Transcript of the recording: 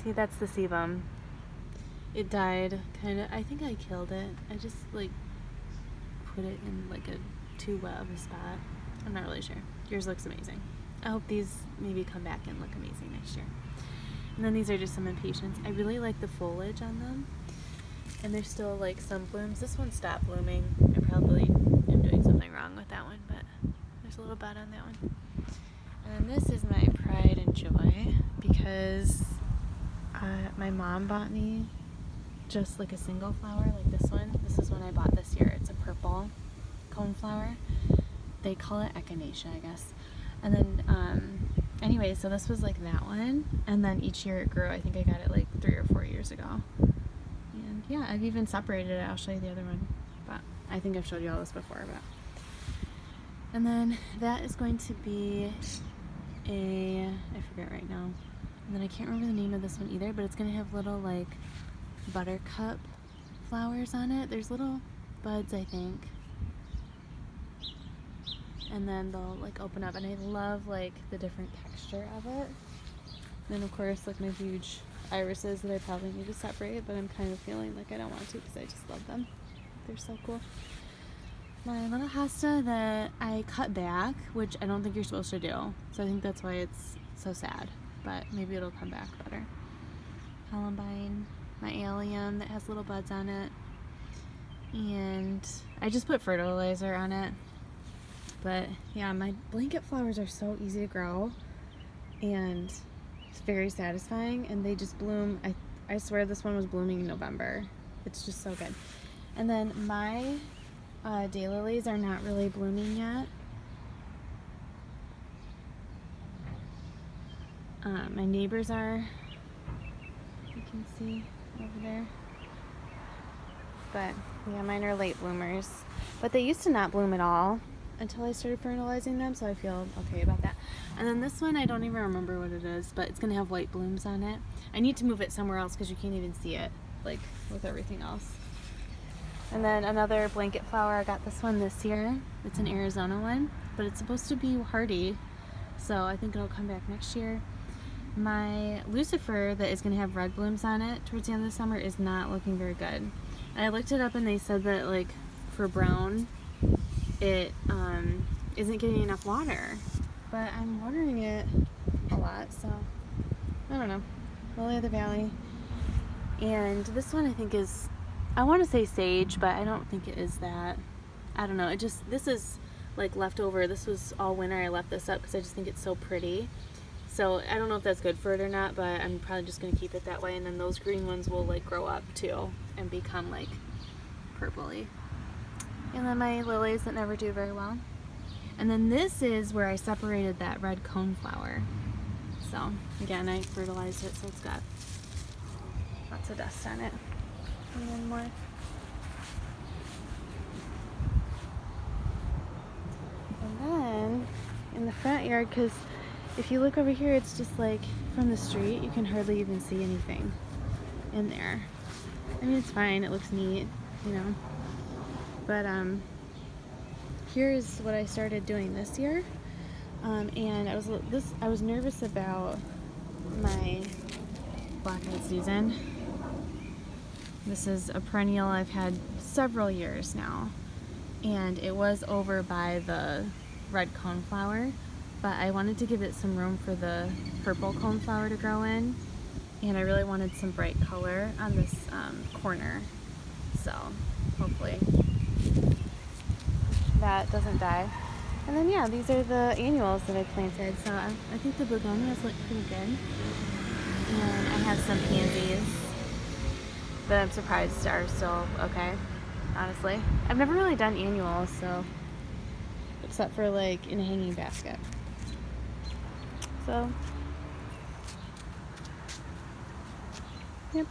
See, that's the sebum. It died kind of, I think I killed it. I just like put it in like a too wet of a spot. I'm not really sure. Yours looks amazing. I hope these maybe come back and look amazing next year. And then these are just some impatiens. I really like the foliage on them. And there's still like some blooms. This one stopped blooming. I probably am doing something wrong with that one, but there's a little bud on that one. And this is my pride and joy because my mom bought me just like a single flower like this one. This is one I bought this year. It's a purple coneflower. They call it echinacea, I guess. And then anyway, so this was like that one, and then each year it grew. I think I got it like 3 or 4 years ago. And yeah, I've even separated it. I'll show you the other one, but I think I've showed you all this before. But and then that is going to be I forget right now, and then I can't remember the name of this one either, but it's gonna have little like buttercup flowers on it. There's little buds, I think, and then they'll like open up, and I love like the different texture of it. And then of course like my huge irises that I probably need to separate, but I'm kind of feeling like I don't want to because I just love them. They're so cool. My little hosta that I cut back, which I don't think you're supposed to do, so I think that's why it's so sad, but maybe it'll come back better. Columbine, my allium that has little buds on it, and I just put fertilizer on it. But yeah, my blanket flowers are so easy to grow, and it's very satisfying, and they just bloom. I swear this one was blooming in November. It's just so good. And then my daylilies are not really blooming yet. My neighbors are, you can see over there. But yeah, mine are late bloomers. But they used to not bloom at all until I started fertilizing them, so I feel okay about that. And then this one, I don't even remember what it is, but it's gonna have white blooms on it. I need to move it somewhere else because you can't even see it, like with everything else. And then another blanket flower, I got this one this year. It's an Arizona one, but it's supposed to be hardy, so I think it'll come back next year. My Lucifer that is gonna have red blooms on it towards the end of the summer is not looking very good. And I looked it up and they said that like for brown, it isn't getting enough water, but I'm watering it a lot, so I don't know. Lily of the Valley. And this one I think is, I want to say sage, but I don't think it is that. I don't know. This is like leftover. This was all winter. I left this up because I just think it's so pretty. So I don't know if that's good for it or not, but I'm probably just going to keep it that way. And then those green ones will like grow up too and become like purpley. And then my lilies that never do very well. And then this is where I separated that red coneflower. So again, I fertilized it, so it's got lots of dust on it. And then more. And then in the front yard, because if you look over here, it's just like from the street, you can hardly even see anything in there. I mean, it's fine, it looks neat, you know. But here's what I started doing this year. And I was nervous about my black-eyed Susan. This is a perennial I've had several years now, and it was over by the red coneflower, but I wanted to give it some room for the purple coneflower to grow in, and I really wanted some bright color on this corner, so hopefully that doesn't die. And then yeah, these are the annuals that I planted, so I think the begonias look pretty good, and I have some pansies that I'm surprised are still okay, honestly. I've never really done annuals, so, except for like in a hanging basket. So, yep.